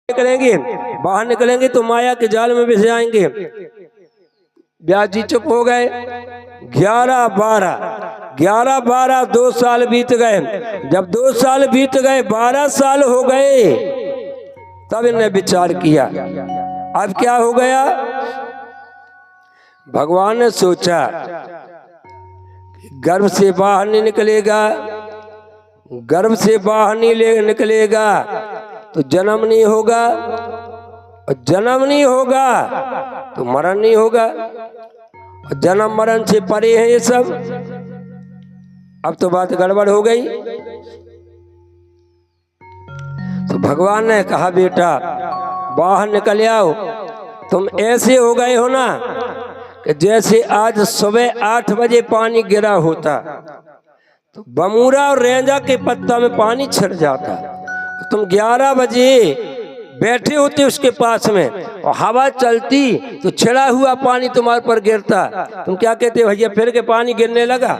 निकलेंगे, बाहर निकलेंगे तो माया के जाल में बिछ जाएंगे। व्यास जी चुप हो गए। 11-12 2 साल बीत गए। जब 2 साल बीत गए 12 साल हो गए, तब इन्हें विचार किया अब क्या हो गया। भगवान ने सोचा गर्भ से बाहर नहीं निकलेगा, गर्भ से बाहर नहीं निकलेगा तो जन्म नहीं होगा, और जन्म नहीं होगा तो मरण नहीं होगा, और जन्म मरण से परे है ये सब। अब तो बात गड़बड़ हो गई। तो भगवान ने कहा बेटा बाहर निकल आओ। तुम ऐसे हो गए हो ना कि जैसे आज सुबह 8 बजे पानी गिरा होता तो बमूरा और रेंजा के पत्ता में पानी छिड़ जाता, तुम 11 बजे बैठे होते उसके पास में और हवा चलती तो छिड़ा हुआ पानी तुम्हारे पर गिरता, तुम क्या कहते भैया फिर के पानी गिरने लगा।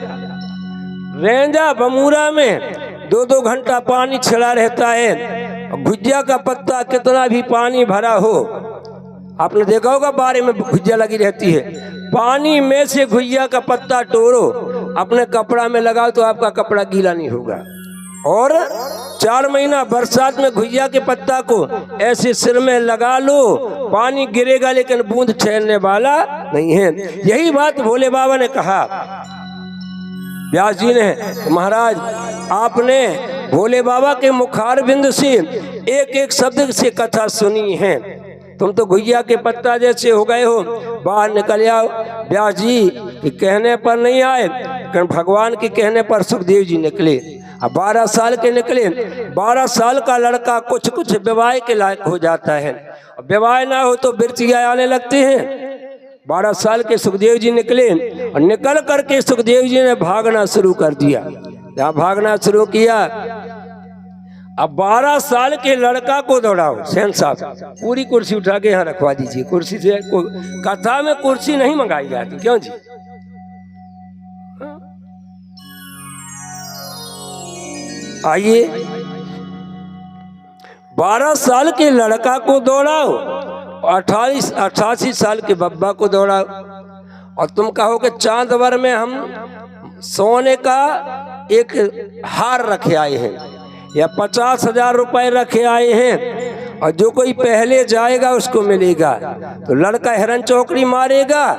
रेंजा बमूरा में 2-2 घंटा पानी छिड़ा रहता है। भुजिया का पत्ता कितना भी पानी भरा हो, आपने देखा होगा बारे में भुजिया लगी रहती है, पानी में से भुजिया का पत्ता तोड़ो अपने कपड़ा में लगाओ तो आपका कपड़ा गीला नहीं होगा। और 4 महीना बरसात में भुजिया के पत्ता को ऐसे सिर में लगा लो, पानी गिरेगा लेकिन बूंद ठहरने वाला नहीं है। यही बात भोले बाबा ने कहा। व्यास जी ने महाराज आपने भोले बाबा के मुखारबिंद से एक एक शब्द से कथा सुनी है, तुम तो भुजिया के पत्ता जैसे हो गए हो, बाहर निकल आओ। व्यास जी के कहने पर नहीं आए, कारण भगवान के कहने पर सुखदेव जी निकले। अब 12 साल के निकले। 12 साल का लड़का कुछ विवाह के लायक हो जाता है, विवाह ना हो तो बिरतिया आने लगते हैं। 12 साल के सुखदेव जी निकले और निकल करके सुखदेव जी ने भागना शुरू कर दिया। जहाँ भागना शुरू किया, अब 12 साल के लड़का को दौड़ाओ। सेन साहब पूरी कुर्सी उठा के यहाँ रखवा दीजिए। कुर्सी से कथा में कुर्सी नहीं मंगाई जाती, क्यों जी? आइए 12 साल के लड़का को दौड़ाओ, 88 साल के बब्बा को दौड़ाओ, और तुम कहो कि चांद भर में हम सोने का एक हार रखे आए हैं या 50,000 रुपए रखे आए हैं, और जो कोई पहले जाएगा उसको मिलेगा। तो लड़का हिरन चौकड़ी मारेगा,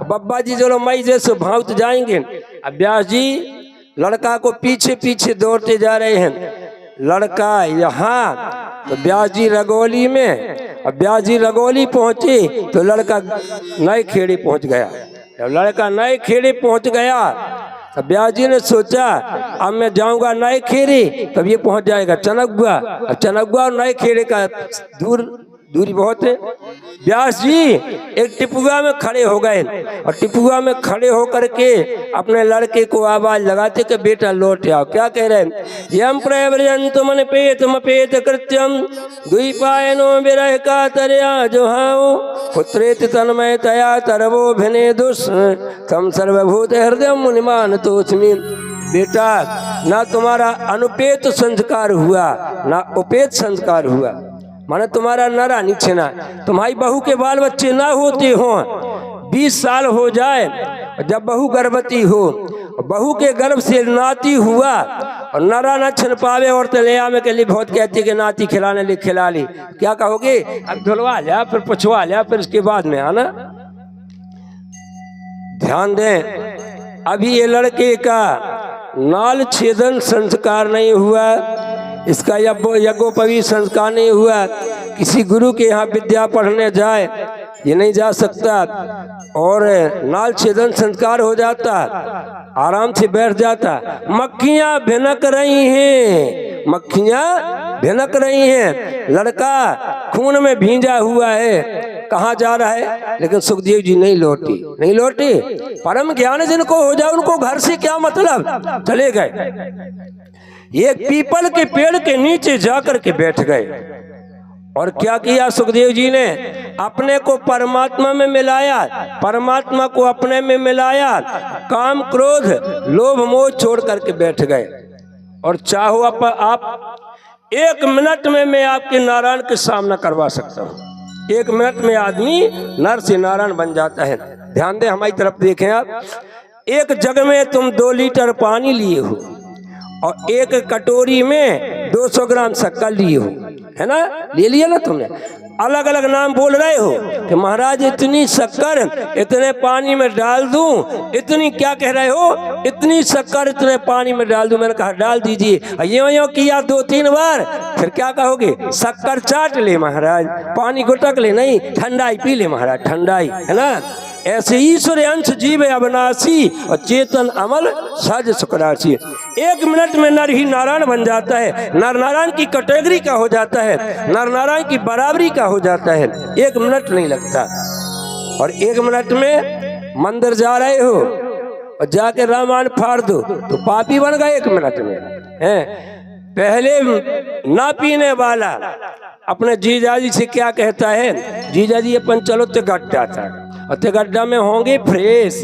बब्बा जी चलो मई जैसे भावत जाएंगे। अब व्यास जी लड़का को पीछे पीछे दौड़ते जा रहे हैं। लड़का यहाँ तो व्यास जी रगोली में, अब व्यास जी रगोली पहुंचे तो लड़का नए खेड़े पहुंच गया। जब लड़का नए खेड़े पहुंच गया तो व्यास जी ने सोचा अब मैं जाऊंगा नए खेड़े, तब ये पहुंच जाएगा चनकगुआ। अब चनकगुआ और नए खेड़े का दूरी बहुत है। व्यास जी एक टिपुआ में खड़े हो गए, और टिपुआ में खड़े होकर के अपने लड़के को आवाज लगाते कि बेटा लौट आओ। क्या कह रहे हैं? यम प्रव्रजंतु मन पेत कृत्यम द्विपायनो विरह का तरया जोहाओ पुत्रेत तन्मय तया तरवो भिने दुष तम सर्वभूत हृदय मुनिमान तोस्मि। बेटा ना तुम्हारा अनुपेत संस्कार हुआ ना उपेत संस्कार हुआ, माने तुम्हारा नरा नीचे ना, तुम्हारी बहू के बाल बच्चे ना होते हो, 20 साल हो जाए, जब बहू गर्भवती हो, बहू के गर्भ से नाती हुआ और नरा न छिन पावे, और तलिया में के लिए बहुत कहती कि नाती खिलाने लिए खिला ली। क्या कहोगे? अब धुलवा लिया फिर पुछवा लिया फिर इसके बाद में आना। ध्यान दें, अभी ये लड़के का नाल छेदन संस्कार नहीं हुआ, इसका यज्ञोपवीत संस्कार नहीं हुआ। किसी गुरु के यहाँ विद्या पढ़ने जाए ये नहीं जा सकता, और नाल छेदन संस्कार हो जाता, आराम से बैठ जाता। मक्खियां भिनक रही हैं, मक्खियां भिनक रही हैं। लड़का खून में भींजा हुआ है, कहाँ जा रहा है? लेकिन सुखदेव जी नहीं लौटे। परम ज्ञान जिनको हो जाए उनको घर से क्या मतलब, चले गए। ये पीपल के पेड़ के नीचे जाकर के बैठ गए, और क्या किया सुखदेव जी ने? अपने को परमात्मा में मिलाया, परमात्मा को अपने में मिलाया, काम क्रोध लोभ मोह छोड़ करके बैठ गए। और चाहो आप 1 मिनट में मैं आपके नारायण के सामना करवा सकता हूँ। 1 मिनट में आदमी नर से नारायण बन जाता है। ध्यान दें, हमारी तरफ देखें आप। एक जग में तुम 2 लीटर पानी लिए हो और एक कटोरी में 200 ग्राम शक्कर लिए हो, है ना, ले लिया ना तुमने। अलग अलग नाम बोल रहे हो कि महाराज इतनी शक्कर इतने पानी में डाल दूं, इतनी क्या कह रहे हो, इतनी शक्कर इतने पानी में डाल दूं। मैंने कहा डाल दीजिए। यो किया 2-3 बार, फिर क्या कहोगे, शक्कर चाट ले महाराज, पानी गुटक ले, नहीं ठंडाई पी ले महाराज, ठंडाई, है ना। ऐसे ईश्वर अंश जीव अविनाशी और चेतन अमल सहज सुखराशि। 1 मिनट में नर ही नारायण बन जाता है। नर नारायण की कैटेगरी का हो जाता है, नर नारायण की बराबरी का हो जाता है। 1 मिनट नहीं लगता। और 1 मिनट में मंदिर जा रहे हो और जाके रामायण फाड़ दो तो पापी बन गए 1 मिनट में, है। पहले ना पीने वाला अपने जीजाजी से क्या कहता है, जीजाजी अपन चलो तो गड्ढा था और ते गड्ढा में होंगे फ्रेश,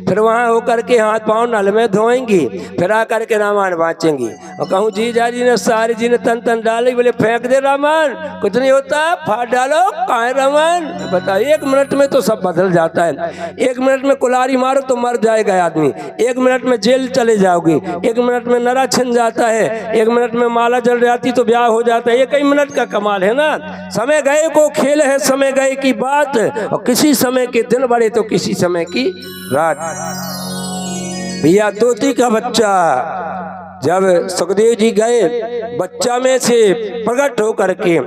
फिर वहाँ होकर के हाथ पाँव नल में धोएंगी, फिर आकर के रामायण बाँचेंगी। और कहूँ जीजाजी ने सारी जी ने तन तन डाली, बोले फेंक दे रामायण, कुछ नहीं होता, फाड़ डालो, कहाँ है रामायण। बताओ 1 मिनट में तो सब बदल जाता है। 1 मिनट में कुल्हाड़ी मारो तो मर जाएगा आदमी, 1 मिनट में जेल चले जाओगे, 1 मिनट में नरा छिन जाता है, 1 मिनट में माला जल जाती तो ब्याह हो जाता है। 1 मिनट का कमाल है ना। समय गए को खेल है, समय गए की बात, और किसी समय के दिन बड़े तो किसी समय की रात। भैया तोती का बच्चा जब सुखदेव जी गए, बच्चा में से प्रकट होकर के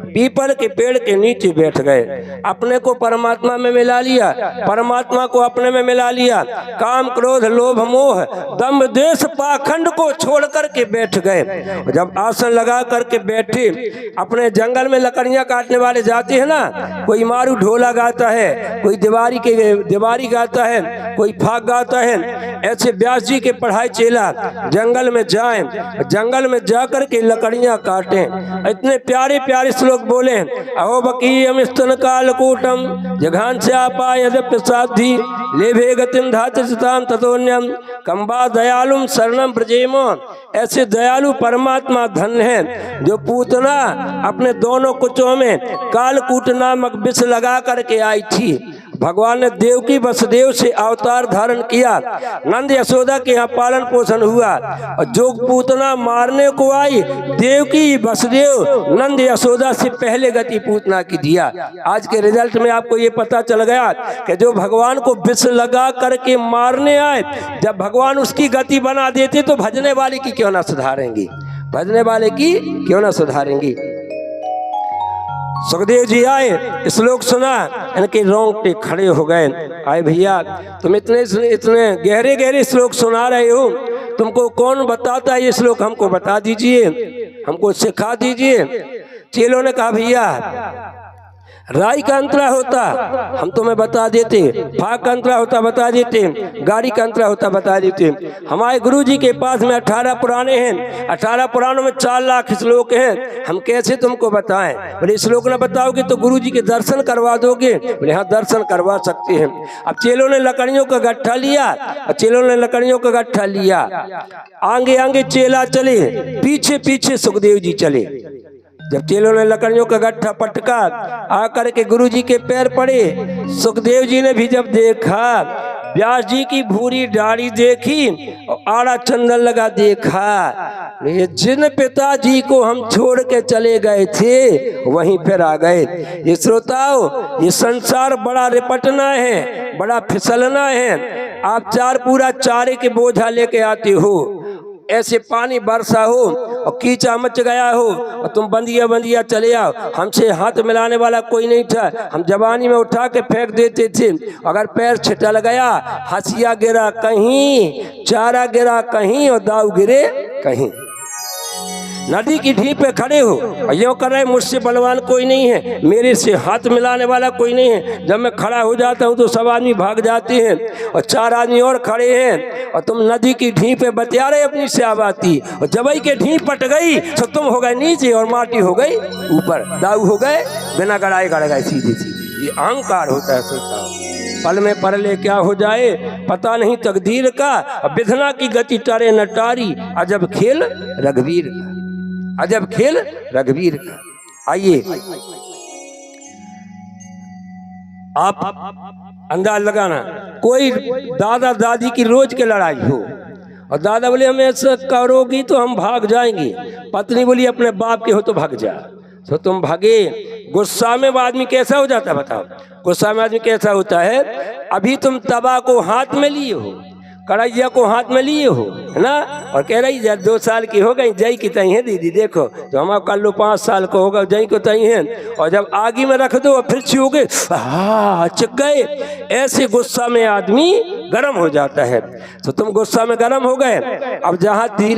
पीपल के पेड़ के नीचे बैठ गए, अपने को परमात्मा में मिला लिया, परमात्मा को अपने में मिला लिया। काम क्रोध लोभ मोह दंभ द्वेष पाखंड को छोड़ करके बैठ गए। जब आसन लगा करके बैठे, अपने जंगल में लकड़ियां काटने वाले जाते हैं ना, कोई मारू ढोला गाता है, कोई दीवारी गाता है, कोई फाग गाता है। ऐसे व्यास जी के पढ़ाई चेला जंगल में जाएं, जंगल में जाकर के लकड़ियां काटें। इतने प्यारे प्यारे श्लोक बोले, अहो बकीयम स्तन कालकूटम जघान से आपा यद प्रसादी लेभे गतिम धातम ततोन्यम कंबा दयालुम शरणम ब्रजेमो। ऐसे दयालु परमात्मा धन है जो पूतना अपने दोनों कुचों में कालकूट नामक विष लगा करके आई थी। भगवान ने देवकी वसुदेव से अवतार धारण किया, नंद यशोदा के यहाँ पालन पोषण हुआ। और जो पूतना मारने को आई, देवकी वसुदेव नंद यशोदा से पहले गति पूतना की दिया। आज के रिजल्ट में आपको ये पता चल गया कि जो भगवान को विष लगा करके मारने आए, जब भगवान उसकी गति बना देते तो भजने वाले की क्यों ना सुधारेंगी, भजने वाले की क्यों ना सुधारेंगी। सुखदेव जी आए, श्लोक सुना, इनके रोंगटे खड़े हो गए। आए भैया तुम इतने गहरे गहरे श्लोक सुना रहे हो, तुमको कौन बताता है ये श्लोक, हमको बता दीजिए, हमको सिखा दीजिए। चेलों ने कहा भैया राई का अंतरा होता हम तुम्हें बता देते, फाग का अंतरा होता बता देते, गाड़ी का अंतरा होता बता देते। हमारे गुरु जी के पास में 18 पुराने हैं, 18 पुराणों में 4 लाख श्लोक हैं, हम कैसे तुमको बताएं। बोले श्लोक न बताओगे तो गुरु जी के दर्शन करवा दोगे। बोले हाँ दर्शन करवा सकते हैं। अब चेलों ने लकड़ियों का गट्ठा लिया, चेलों ने लकड़ियों का गट्ठा लिया, आगे आगे चेला चले, पीछे पीछे सुखदेव जी चले। जब चेलों ने लकड़ियों का गट्ठा पटका, आकर के गुरु जी के पैर पड़े। सुखदेव जी ने भी जब देखा, व्यास जी की भूरी दाढ़ी देखी और आड़ा चंदन लगा देखा, ये जिन पिताजी को हम छोड़ के चले गए थे वहीं फिर आ गए। ये श्रोताओ, ये संसार बड़ा रिपटना है, बड़ा फिसलना है। आप 4 पूरा चारे के बोझा लेके आते हो, ऐसे पानी बरसा हो और कीचड़ मच गया हो और तुम बंदिया चले आओ, हमसे हाथ मिलाने वाला कोई नहीं था। हम जवानी में उठा के फेंक देते थे, अगर पैर छिटल गया, हंसिया गिरा कहीं, चारा गिरा कहीं और दाऊ गिरे कहीं। नदी की ढीप पे खड़े हो और यूँ कर रहे मुझसे बलवान कोई नहीं है, मेरे से हाथ मिलाने वाला कोई नहीं है। जब मैं खड़ा हो जाता हूँ तो सब आदमी भाग जाते हैं और 4 आदमी और खड़े हैं और तुम नदी की ढीप पे बतिया रहे अपनी स्याबाती, और जबई के ढीप पट गई तो तुम हो गए नीचे और माटी हो गई ऊपर, दाऊ हो गए बिना गड़ाए गड़ गए सीधे सीधे। ये अहंकार होता है सोचता हूँ। पल में परले क्या हो जाए पता नहीं तकदीर का, विधना की गति टरे न टारी, अजब खेल रघुवीर का। अजब खेल रघुवीर का। आइए आप अंदाज लगाना, कोई दादा दादी की रोज की लड़ाई हो और दादा बोले हमें ऐसा करोगी तो हम भाग जाएंगे, पत्नी बोली अपने बाप के हो तो भाग जा, तो तुम भागे। गुस्सा में वो आदमी कैसा हो जाता है बताओ, गुस्सा में आदमी कैसा होता है। अभी तुम तवा को हाथ में लिए हो, कढ़ैया को हाथ में लिए हो, है ना, और कह रही 2 साल की हो गई जई की तई है दीदी, देखो तो हम कर लो 5 साल को होगा जई को तई है, और जब आगे में रख दो फिर छूओगे चिक गए। ऐसे गुस्सा में आदमी गर्म हो जाता है। तो तुम गुस्सा में गर्म हो गए, अब जहाँ धीरे